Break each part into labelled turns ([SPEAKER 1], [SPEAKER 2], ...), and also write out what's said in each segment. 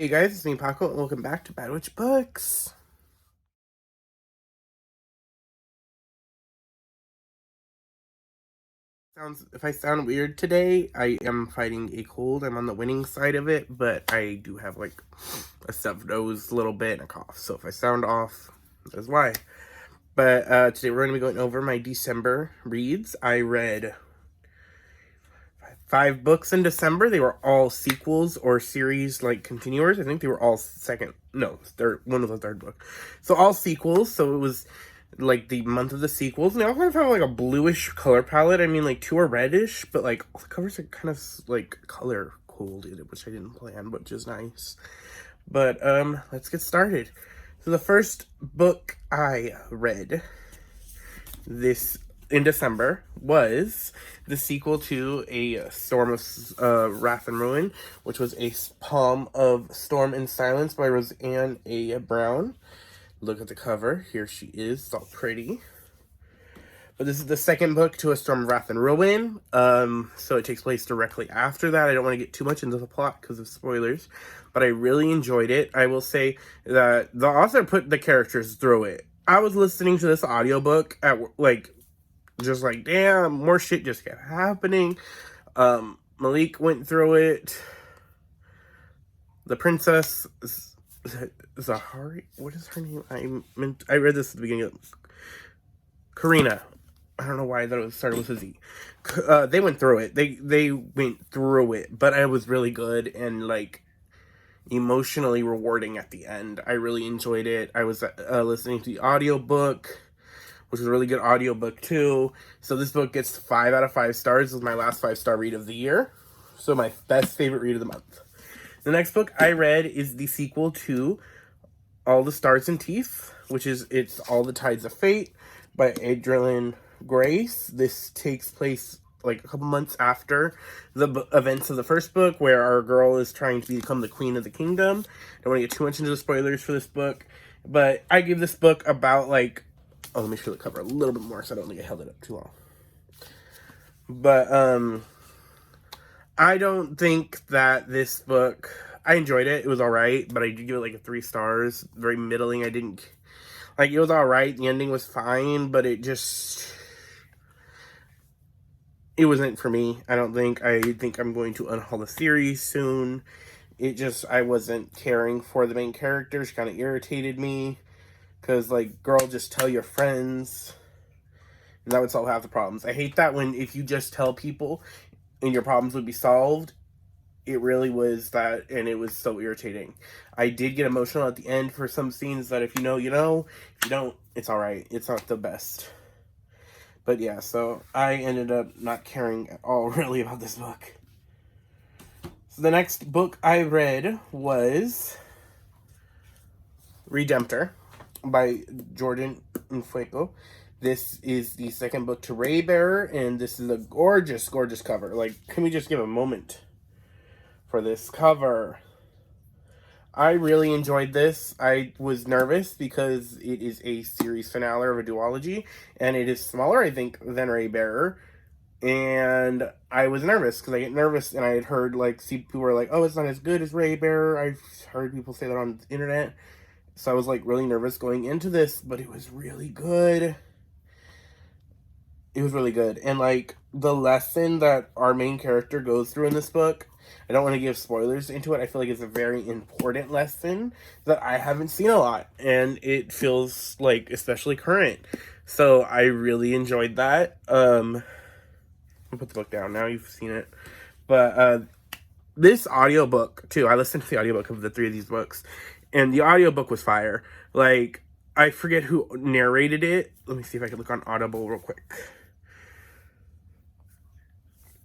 [SPEAKER 1] Hey guys, it's me Paco, and welcome back to Bad Witch Books. If I sound weird today, I am fighting a cold. I'm on the winning side of it, but I do have like a stuffed nose a little bit and a cough. So if I sound off, that's why. But today we're going to be going over my December reads. I read 5 books in December. They were all sequels or series, like continuers. I think they were all third. One was the third book. So all sequels. So it was like the month of the sequels. And they all kind of have like a bluish color palette. I mean, like 2 are reddish, but like all the covers are kind of like color coded, which I didn't plan, which is nice. But let's get started. So the first book I read this in December was the sequel to A Storm of Wrath and Ruin, which was a poem of Storm and Silence by Roseanne A. Brown. Look at the cover. Here she is. It's all pretty. But this is the second book to A Storm of Wrath and Ruin. So it takes place directly after that. I don't want to get too much into the plot because of spoilers. But I really enjoyed it. I will say that the author put the characters through it. I was listening to this audiobook at just like, damn, more shit just kept happening. Malik went through it. The princess Zahari, what is her name? I read this at the beginning of Karina. I don't know why I thought it started with a Z. They went through it. They went through it, but it was really good and like emotionally rewarding at the end. I really enjoyed it. I was listening to the audiobook, which was a really good audiobook too. So this book gets 5 out of 5 stars. This is my last 5-star read of the year. So my best favorite read of the month. The next book I read is the sequel to All the Stars and Teeth, which is It's All the Tides of Fate by Adrienne Grace. This takes place like a couple months after the events of the first book, where our girl is trying to become the queen of the kingdom. Don't want to get too much into the spoilers for this book, but I give this book about like, oh, let me show the cover a little bit more so I don't think I held it up too long. But I don't think that this book, I enjoyed it. It was alright, but I did give it like a 3 stars. Very middling. I didn't, like, it was alright. The ending was fine, but it wasn't for me. I don't think. I think I'm going to unhaul the series soon. I wasn't caring for the main character. She kind of irritated me. Because, like, girl, just tell your friends. And that would solve half the problems. I hate that if you just tell people and your problems would be solved. It really was that, and it was so irritating. I did get emotional at the end for some scenes that if you know, you know. If you don't, it's alright. It's not the best. But yeah, so I ended up not caring at all really about this book. So the next book I read was Redemptor by Jordan Fuego. This is the second book to Ray Bearer, and this is a gorgeous, gorgeous cover. Like, can we just give a moment for this cover? I really enjoyed this. I was nervous because it is a series finale of a duology, and it is smaller, I think, than Ray Bearer. And I was nervous because I get nervous, and I had heard people were like, "Oh, it's not as good as Ray Bearer." I've heard people say that on the internet, so I was like really nervous going into this, but it was really good. It was really good, and like the lesson that our main character goes through in this book, I don't want to give spoilers into it. I feel like it's a very important lesson that I haven't seen a lot, and it feels like especially current. So I really enjoyed that. I'll put the book down now. You've seen it, but this audiobook too. I listened to the audiobook of the 3 of these books, and the audiobook was fire. Like, I forget who narrated it. Let me see if I can look on Audible real quick.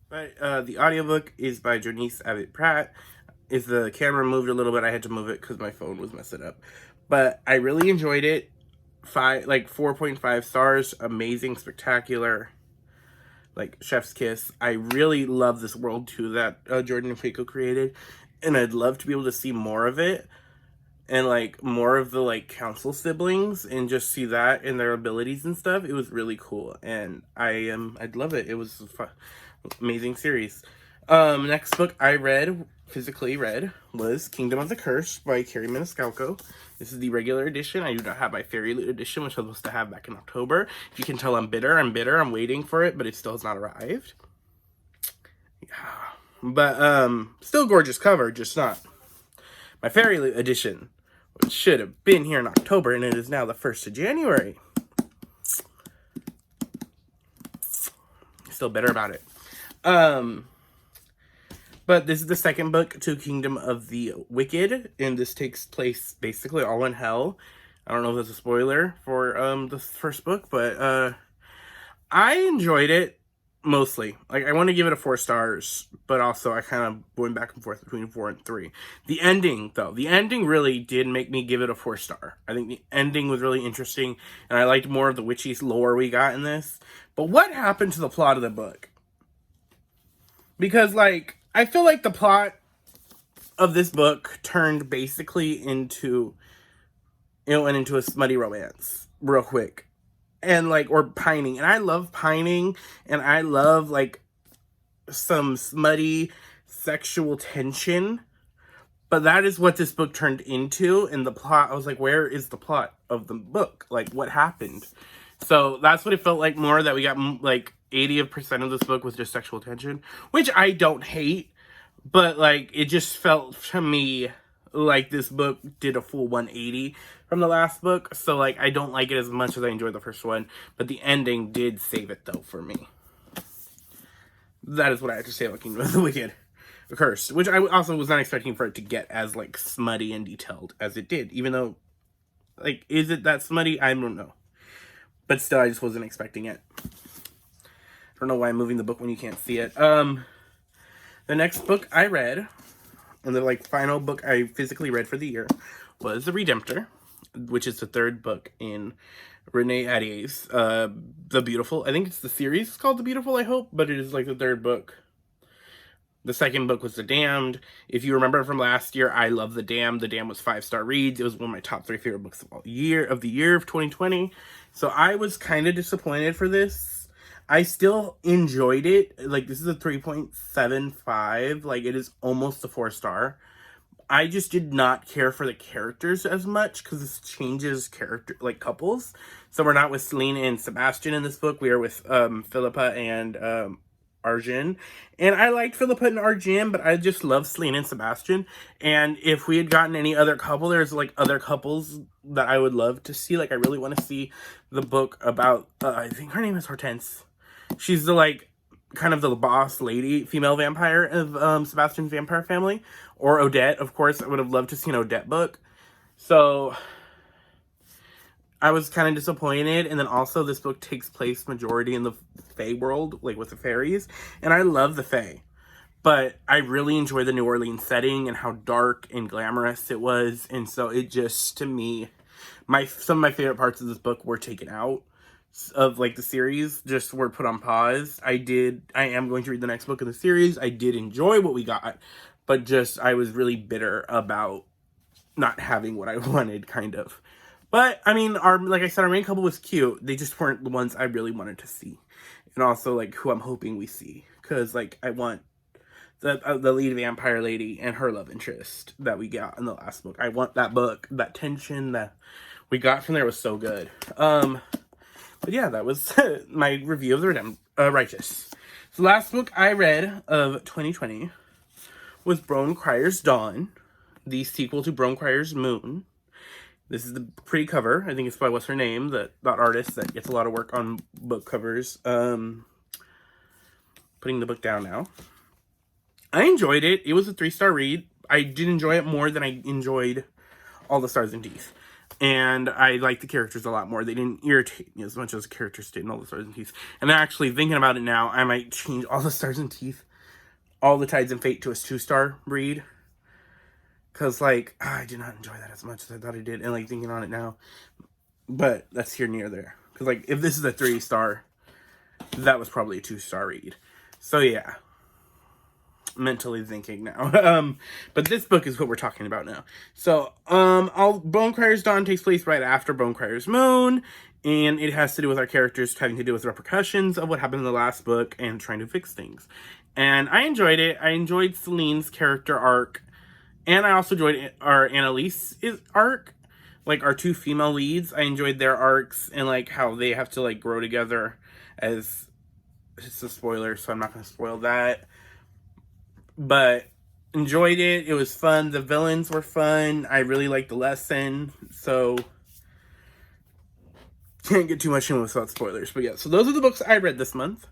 [SPEAKER 1] But the audiobook is by Janice Abbott Pratt. If the camera moved a little bit, I had to move it because my phone was messing up. But I really enjoyed it. 4.5 stars. Amazing, spectacular. Like, chef's kiss. I really love this world too that Jordan Fuego created, and I'd love to be able to see more of it, and like more of the like council siblings, and just see that and their abilities and stuff. It was really cool, and I'd love it. It was a amazing series. Next book I read physically read was Kingdom of the Curse by Carrie Maniscalco. This is the regular edition. I do not have my Fairy Loot edition, which I was supposed to have back in October. If you can tell, I'm bitter. I'm waiting for it, but it still has not arrived. Yeah. But, still gorgeous cover, just not my Fairy Loot edition, which should have been here in October, and it is now the 1st of January. Still bitter about it. But this is the second book to Kingdom of the Wicked, and this takes place basically all in hell. I don't know if that's a spoiler for the first book, but I enjoyed it mostly. Like, I want to give it a 4 stars, but also I kind of went back and forth between 4 and 3. The ending, though, the ending really did make me give it a 4 star. I think the ending was really interesting, and I liked more of the witchy lore we got in this. But what happened to the plot of the book? Because, like, I feel like the plot of this book turned basically into, went into a smutty romance real quick. And, like, or pining. And I love pining, and I love, like, some smutty sexual tension. But that is what this book turned into. And the plot, I was like, where is the plot of the book? Like, what happened? So that's what it felt like more, that we got, like, 80% of this book was just sexual tension. Which I don't hate. But, like, it just felt to me like this book did a full 180 from the last book. So, like, I don't like it as much as I enjoyed the first one. But the ending did save it, though, for me. That is what I have to say about Kingdom of the Wicked. Cursed. Which I also was not expecting for it to get as, like, smutty and detailed as it did. Even though, like, is it that smutty? I don't know. But still, I just wasn't expecting it. I don't know why I'm moving the book when you can't see it. The next book I read, and the, like, final book I physically read for the year, was The Redemptor, which is the 3rd book in Renee Addier's The Beautiful. I think it's the series. It's called The Beautiful, I hope, but it is, like, the 3rd book. The second book was The Damned. If you remember from last year, I love The Damned. The Damned was 5-star reads. It was one of my top 3 favorite books of the year of 2020. So I was kind of disappointed for this. I still enjoyed it. Like, this is a 3.75. Like, it is almost a 4-star. I just did not care for the characters as much, because this changes character, like, couples. So we're not with Celine and Sebastian in this book. We are with Philippa and Arjun. And I liked Philippa and Arjun, but I just love Celine and Sebastian. And if we had gotten any other couple, there's, like, other couples that I would love to see. Like, I really want to see the book about, I think her name is Hortense. She's the, like, kind of the boss lady, female vampire of Sebastian's vampire family. Or Odette, of course. I would have loved to see an Odette book. So I was kind of disappointed. And then also, this book takes place majority in the Fae world, like with the fairies. And I love the Fae. But I really enjoy the New Orleans setting and how dark and glamorous it was. And so it just, to me, some of my favorite parts of this book were taken out of, like, the series, just were put on pause. I am going to read the next book in the series. I did enjoy what we got, but just, I was really bitter about not having what I wanted, kind of. But, I mean, like I said, our main couple was cute. They just weren't the ones I really wanted to see. And also, like, who I'm hoping we see. Because, like, I want the lead vampire lady and her love interest that we got in the last book. I want that book, that tension that we got from there was so good. But yeah, that was my review of The Righteous. So the last book I read of 2020 was Bone Crier's Dawn, the sequel to Bone Crier's Moon. This is the pretty cover. I think it's by what's her name, that artist that gets a lot of work on book covers. Putting the book down now. I enjoyed it. It was a 3-star read. I did enjoy it more than I enjoyed All the Stars and Teeth. And I liked the characters a lot more. They didn't irritate me as much as the characters did in All the Stars and Teeth. And actually, thinking about it now, I might change All the Stars and Teeth, All the Tides and Fate to a 2-star read. Because, like, I did not enjoy that as much as I thought I did. And, like, thinking on it now. But that's here near there. Because, like, if this is a 3-star, that was probably a 2-star read. So, yeah. Mentally thinking now. But this book is what we're talking about now. So, Bone Crier's Dawn takes place right after Bone Crier's Moon, and it has to do with our characters having to deal with repercussions of what happened in the last book and trying to fix things. And I enjoyed it. I enjoyed Celine's character arc. And I also enjoyed our Annalise's arc. Like, our two female leads. I enjoyed their arcs and, like, how they have to, like, grow together as... It's a spoiler, so I'm not going to spoil that. But enjoyed it. It was fun. The villains were fun. I really liked the lesson. So... Can't get too much in without spoilers. But yeah, so those are the books I read this month.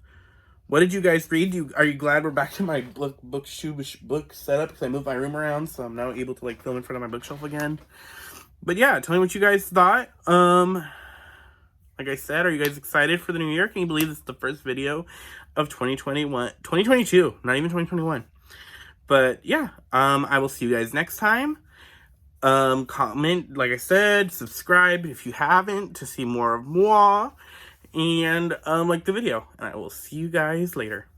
[SPEAKER 1] What did you guys read? Are you glad we're back to my book setup? Because I moved my room around, so I'm now able to like film in front of my bookshelf again. But yeah, tell me what you guys thought. Like I said, are you guys excited for the new year? Can you believe this is the first video of 2022, not even 2021. But yeah, I will see you guys next time. Comment, like I said, subscribe if you haven't to see more of moi. And like the video. And I will see you guys later.